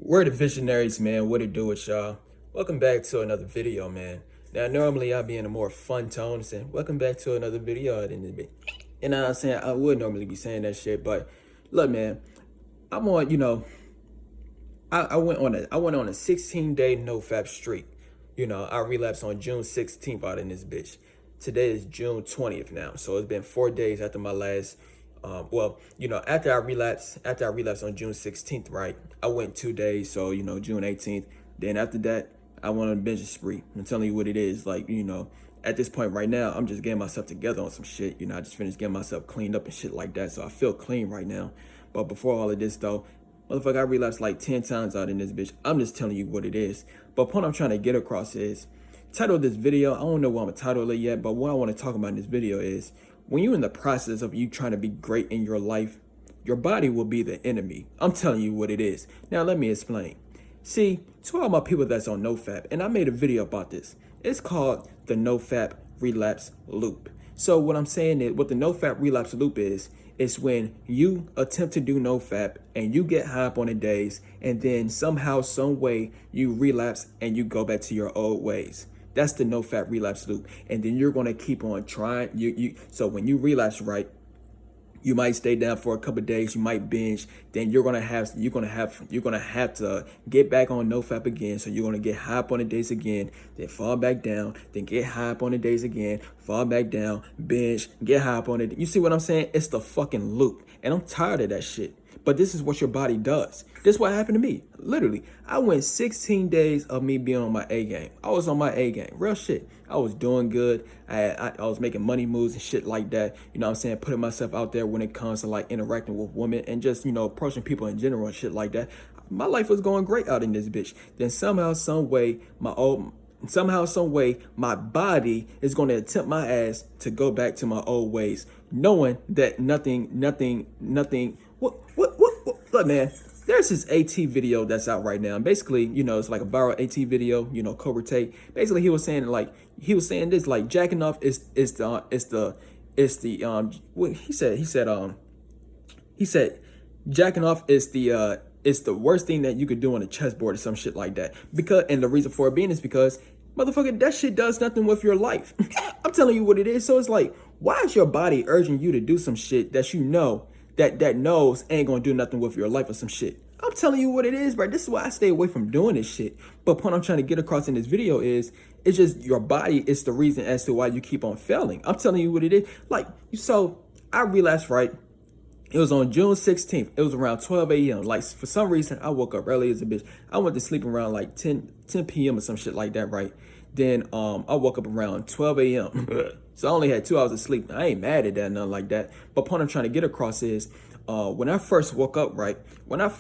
We're the visionaries, man. What it do with y'all? Welcome back to another video, man. Now, normally I'll be in a more fun tone saying, welcome back to another video. You know what I'm saying? I would normally be saying that shit, but look, man, I'm on, I went on a 16-day no-fap streak. I relapsed on June 16th out in this bitch. Today is June 20th now. So it's been 4 days after my last after I relapsed on June 16th, right? I went 2 days, so June 18th. Then after that, I went on a binge spree. I'm telling you what it is. Like, at this point right now, I'm just getting myself together on some shit. I just finished getting myself cleaned up and shit like that. So I feel clean right now. But before all of this though, motherfucker, I relapsed like 10 times out in this bitch. I'm just telling you what it is. But the point I'm trying to get across is, title of this video, I don't know what I'm gonna title it yet, but what I want to talk about in this video is, when you're in the process of you trying to be great in your life, your body will be the enemy. I'm telling you what it is. Now let me explain. See, to all my people that's on NoFap, and I made a video about this. It's called the NoFap relapse loop. So what I'm saying is, what the NoFap relapse loop is when you attempt to do NoFap and you get high up on the days, and then somehow, some way you relapse and you go back to your old ways. That's the no-fap relapse loop. And then you're going to keep on trying. So when you relapse, right, you might stay down for a couple of days. You might binge. Then you're gonna have to get back on no-fap again. So you're gonna get high up on the days again, then fall back down, then get high up on the days again, fall back down, binge, get high up on it. You see what I'm saying? It's the fucking loop. And I'm tired of that shit. But this is what your body does. This is what happened to me. Literally, I went 16 days of me being on my A game. I was on my A game. Real shit. I was doing good. I was making money moves and shit like that. You know what I'm saying? Putting myself out there when it comes to like interacting with women and just, approaching people in general and shit like that. My life was going great out in this bitch. Then somehow, some way, my body is going to attempt my ass to go back to my old ways, knowing that nothing. Look, man, there's this AT video that's out right now. And basically, it's like a viral AT video, Cobra Tate. Basically, he was saying this, like, jacking off what he said jacking off is it's the worst thing that you could do on a chessboard or some shit like that. And the reason for it being is because, motherfucker, that shit does nothing with your life. I'm telling you what it is. So it's like, why is your body urging you to do some shit that that knows ain't gonna do nothing with your life or some shit? I'm telling you what it is, bro. This is why I stay away from doing this shit. But the point I'm trying to get across in this video is, it's just your body is the reason as to why you keep on failing. I'm telling you what it is. Like, so I relapsed, right? It was on June 16th. It was around 12 a.m. Like, for some reason, I woke up early as a bitch. I went to sleep around like 10 p.m. or some shit like that, right? Then I woke up around 12 a.m. So I only had 2 hours of sleep. I ain't mad at that, nothing like that. But the point I'm trying to get across is, when I first woke up, right? The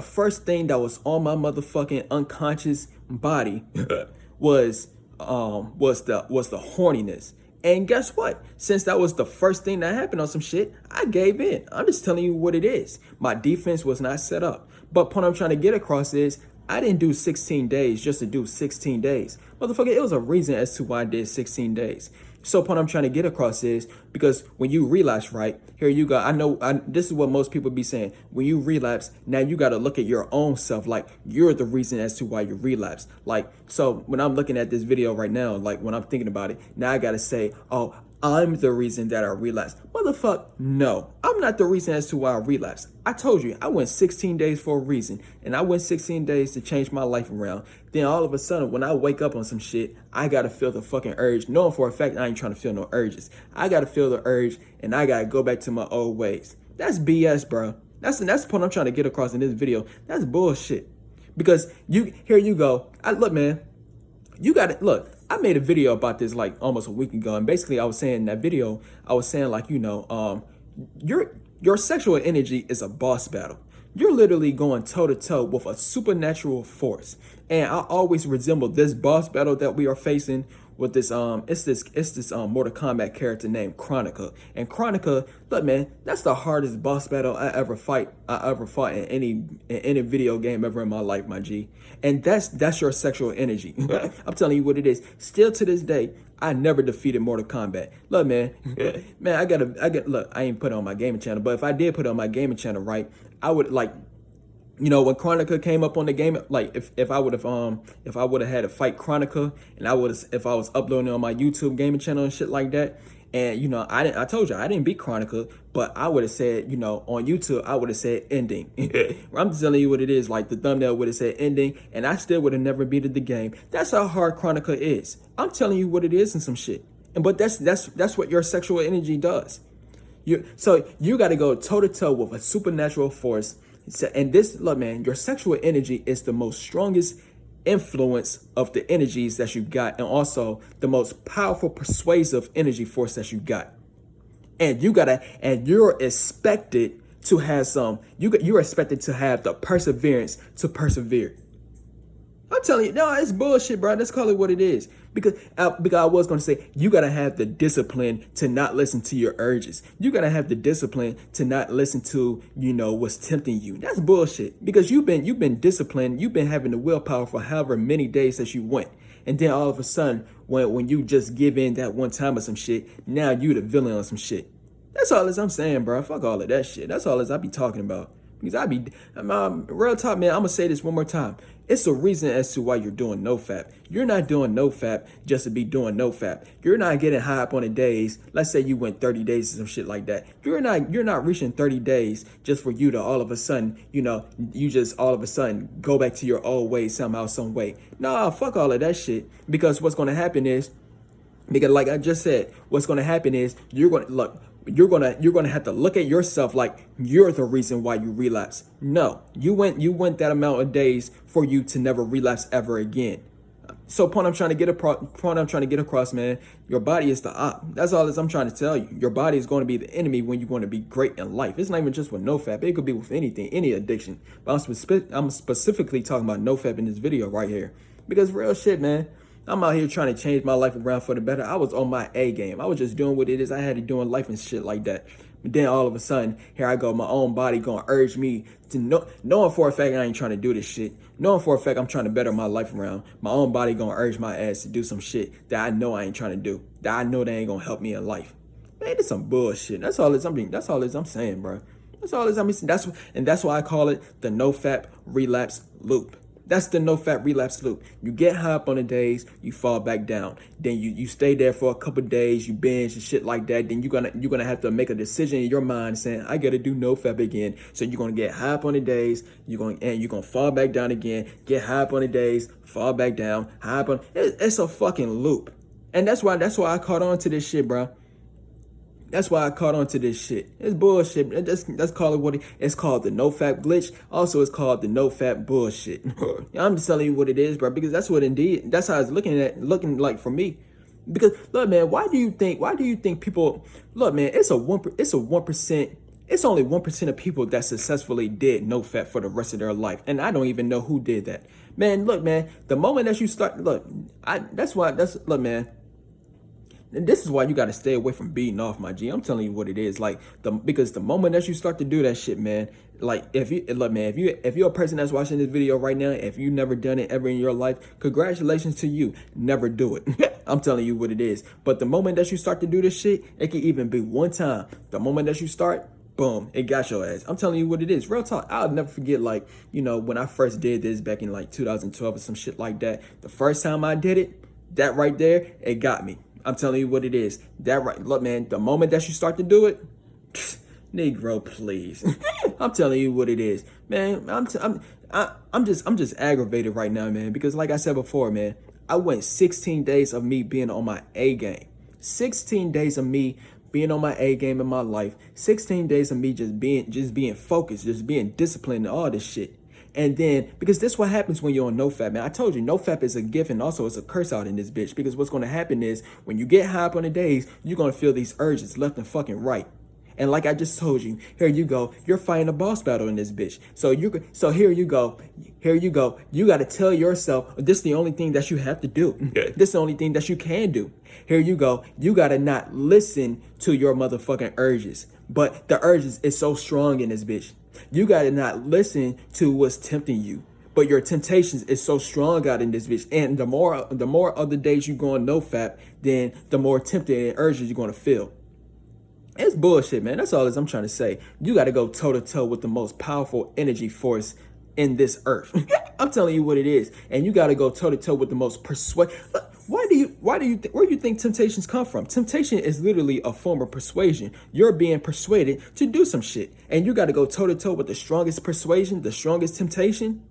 first thing that was on my motherfucking unconscious body was the horniness. And guess what? Since that was the first thing that happened on some shit, I gave in. I'm just telling you what it is. My defense was not set up. But the point I'm trying to get across is, I didn't do 16 days just to do 16 days. Motherfucker, it was a reason as to why I did 16 days. So the point I'm trying to get across is, because when you relapse, right, here you go. This is what most people be saying. When you relapse, now you got to look at your own self. Like, you're the reason as to why you relapse. Like, so when I'm looking at this video right now, like when I'm thinking about it, now I got to say, oh, I'm the reason that I relapsed. Motherfucker, no. I'm not the reason as to why I relapsed. I told you, I went 16 days for a reason. And I went 16 days to change my life around. Then all of a sudden, when I wake up on some shit, I gotta feel the fucking urge. Knowing for a fact I ain't trying to feel no urges. I gotta feel the urge, and I gotta go back to my old ways. That's BS, bro. That's the point I'm trying to get across in this video. That's bullshit. Because here you go. Look, man, you got it. Look, I made a video about this like almost a week ago, and basically I was saying in that video, like, your sexual energy is a boss battle. You're literally going toe to toe with a supernatural force. And I always resemble this boss battle that we are facing with this it's this Mortal Kombat character named Kronika. And Kronika, look man, that's the hardest boss battle I ever fought in any video game ever in my life, my G. And that's your sexual energy. I'm telling you what it is. Still to this day, I never defeated Mortal Kombat. Look, man, man, look, I ain't put it on my gaming channel, but if I did put it on my gaming channel, right, I would like, you know, when Kronika came up on the game, like if I would have had to fight Kronika, and if I was uploading on my YouTube gaming channel and shit like that, and you know, I told you I didn't beat Kronika, but I would have said, you know, on YouTube I would have said ending. I'm telling you what it is. Like the thumbnail would have said ending, and I still would have never beaten the game. That's how hard Kronika is. I'm telling you what it is and some shit. And but that's what your sexual energy does. So you got to go toe to toe with a supernatural force. And this, look, man, your sexual energy is the most strongest influence of the energies that you got, and also the most powerful persuasive energy force that you got. And you're expected to have you're expected to have the perseverance to persevere. I'm telling you, no, it's bullshit, bro. Let's call it what it is. Because I was going to say, you got to have the discipline to not listen to your urges. You got to have the discipline to not listen to, you know, what's tempting you. That's bullshit. Because you've been disciplined. You've been having the willpower for however many days that you went. And then all of a sudden, when you just give in that one time or some shit, now you the villain on some shit. That's all I'm saying, bro. Fuck all of that shit. That's all I be talking about. Because real talk, man, I'm going to say this one more time. It's a reason as to why you're doing NoFap. You're not doing NoFap just to be doing NoFap. You're not getting high up on the days. Let's say you went 30 days or some shit like that. You're not reaching 30 days just for you to all of a sudden, you know, you just all of a sudden go back to your old ways somehow, some way. Nah, fuck all of that shit. Because what's going to happen is, because like I just said, what's going to happen is you're going to have to look at yourself like you're the reason why you relapse. No, you went that amount of days for you to never relapse ever again. So point I'm trying to get across, man, your body is the op. That's all I'm trying to tell you. Your body is going to be the enemy when you're going to be great in life. It's not even just with NoFap. It could be with anything, any addiction. But I'm specifically talking about NoFap in this video right here. Because real shit, man. I'm out here trying to change my life around for the better. I was on my A game. I was just doing what it is I had to do in life and shit like that. But then all of a sudden, here I go, my own body gonna urge me to knowing for a fact I ain't trying to do this shit. Knowing for a fact I'm trying to better my life around. My own body gonna urge my ass to do some shit that I know I ain't trying to do. That I know they ain't gonna help me in life. Man, this some bullshit. That's all I'm saying, bro. That's why I call it the NoFap relapse loop. That's the NoFap relapse loop. You get high up on the days, you fall back down. Then you stay there for a couple of days, you binge and shit like that. Then you're gonna have to make a decision in your mind saying, I gotta do NoFap again. So you're gonna get high up on the days, you're gonna fall back down again, get high up on the days, fall back down, high up on. It's a fucking loop. And that's why I caught on to this shit, bro. That's why I caught on to this shit. It's bullshit. Let's call it what it's called, the NoFap glitch. Also, it's called the NoFap bullshit. I'm just telling you what it is, bro, because that's how it's looking like for me. Because look, man, why do you think people look, man, it's only 1% of people that successfully did NoFap for the rest of their life. And I don't even know who did that. Man, look, man, the moment that you start, look, look, man. And this is why you got to stay away from beating off, my G. I'm telling you what it is. Like, because the moment that you start to do that shit, man, like, if you're a person that's watching this video right now, if you never done it ever in your life, congratulations to you. Never do it. I'm telling you what it is. But the moment that you start to do this shit, it can even be one time. The moment that you start, boom, it got your ass. I'm telling you what it is. Real talk. I'll never forget, like, you know, when I first did this back in like 2012 or some shit like that. The first time I did it, that right there, it got me. I'm telling you what it is. That right. Look, man, the moment that you start to do it, Negro, please. I'm telling you what it is, man. I'm just aggravated right now, man, because like I said before, man, I went 16 days of me being on my A game. 16 days of me being on my A game in my life. 16 days of me just being focused, just being disciplined and all this shit. And then, because this what happens when you're on NoFap, man. I told you, NoFap is a gift and also it's a curse out in this bitch. Because what's going to happen is, when you get high up on the days, you're going to feel these urges left and fucking right. And like I just told you, here you go. You're fighting a boss battle in this bitch. So here you go. Here you go. You got to tell yourself this is the only thing that you have to do. This is the only thing that you can do. Here you go. You got to not listen to your motherfucking urges. But the urges is so strong in this bitch. You got to not listen to what's tempting you. But your temptations is so strong out in this bitch. And the more other days you go on NoFap, then the more tempted and urges you're going to feel. It's bullshit, man. That's all I'm trying to say. You got to go toe to toe with the most powerful energy force in this earth. I'm telling you what it is. And you got to go toe to toe with the most where do you think temptations come from? Temptation is literally a form of persuasion. You're being persuaded to do some shit. And you got to go toe to toe with the strongest persuasion, the strongest temptation.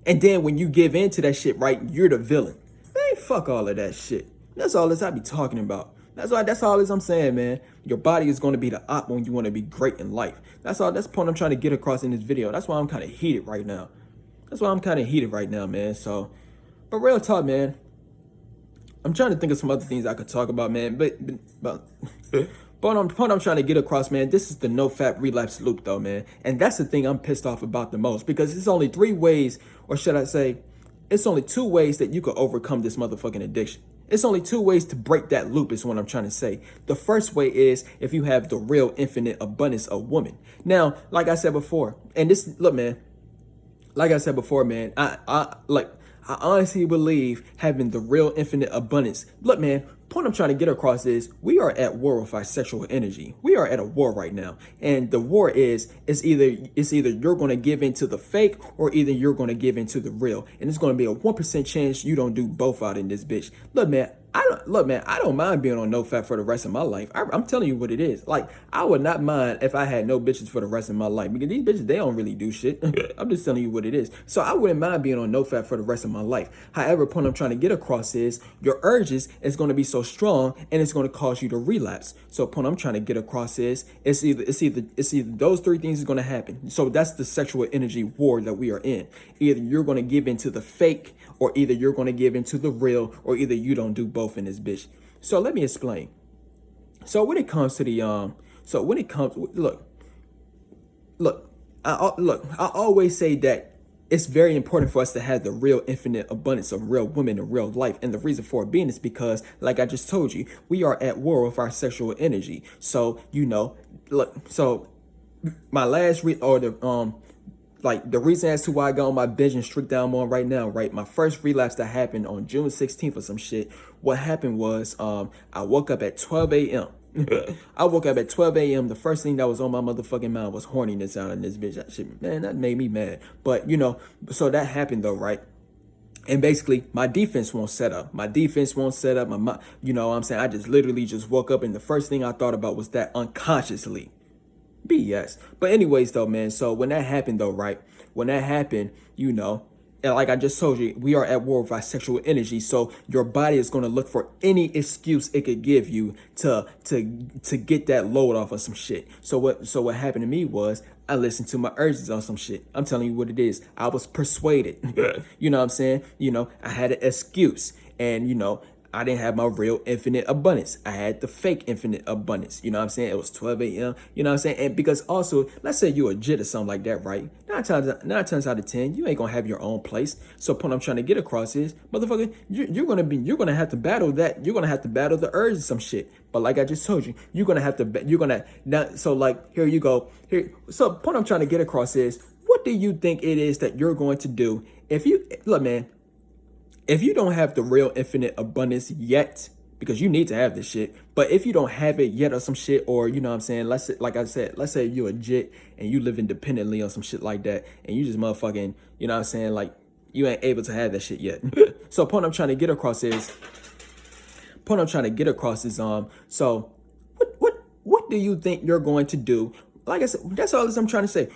And then when you give in to that shit, right, you're the villain. Man, fuck all of that shit. That's all I be talking about. That's all I'm saying, man. Your body is going to be the op when you want to be great in life. That's the point I'm trying to get across in this video. That's why I'm kind of heated right now. Man. So, but real talk, man. I'm trying to think of some other things I could talk about, man. But point I'm trying to get across, man, this is the NoFap relapse loop, though, man. And that's the thing I'm pissed off about the most. Because it's only 3 ways, or should I say, it's only 2 ways that you could overcome this motherfucking addiction. It's only 2 ways to break that loop is what I'm trying to say. The first way is if you have the real infinite abundance of woman. Now, like I said before, and this, look, man, like I said before, man, I honestly believe having the real infinite abundance. Look, man, point I'm trying to get across is we are at war with our sexual energy. We are at a war right now. And the war is either you're going to give into the fake or either you're going to give into the real. And it's going to be a 1% chance you don't do both out in this bitch. Look, man, I don't mind being on NoFap for the rest of my life. I'm telling you what it is. Like, I would not mind if I had no bitches for the rest of my life, because these bitches, they don't really do shit. I'm just telling you what it is. So I wouldn't mind being on NoFap for the rest of my life. However, point I'm trying to get across is your urges is going to be so strong and it's going to cause you to relapse. So point I'm trying to get across is it's either those 3 things is going to happen. So that's the sexual energy war that we are in. Either you're going to give into the fake, or either you're going to give into the real, or either you don't do both in this bitch. So let me explain. So when it comes to the I always say that it's very important for us to have the real infinite abundance of real women in real life. And the reason for it being is because, like I just told you, we are at war with our sexual energy. So, so my last the reason as to why I got on my binge and streak that I'm on right now, right? My first relapse that happened on June 16th or some shit. What happened was I woke up at 12 a.m. I woke up at 12 a.m. The first thing that was on my motherfucking mind was horniness out in this bitch. That shit, man, that made me mad. But, so that happened though, right? And basically, my defense won't set up. I just literally just woke up and the first thing I thought about was that unconsciously. BS. But anyways, though, man, so when that happened, though, right? When that happened, and like I just told you, we are at war with our sexual energy. So your body is going to look for any excuse it could give you to get that load off of some shit. So what happened to me was I listened to my urges on some shit. I'm telling you what it is. I was persuaded. You know what I'm saying? I had an excuse, and I didn't have my real infinite abundance. I had the fake infinite abundance. You know what I'm saying? It was 12 a.m. You know what I'm saying? And because also, let's say you're a jit or something like that, right? 9 times out of 10, you ain't gonna have your own place. So point I'm trying to get across is, motherfucker, you're gonna have to battle that. You're gonna have to battle the urge of some shit. But like I just told you, so like, here you go. So point I'm trying to get across is, what do you think it is that you're going to do if you don't have the real infinite abundance yet, because you need to have this shit, but if you don't have it yet or some shit, or you know what I'm saying, let's say you're a jit and you live independently or some shit like that, and you just motherfucking, you know what I'm saying, like you ain't able to have that shit yet. So point I'm trying to get across is, so what do you think you're going to do? Like I said, that's all I'm trying to say.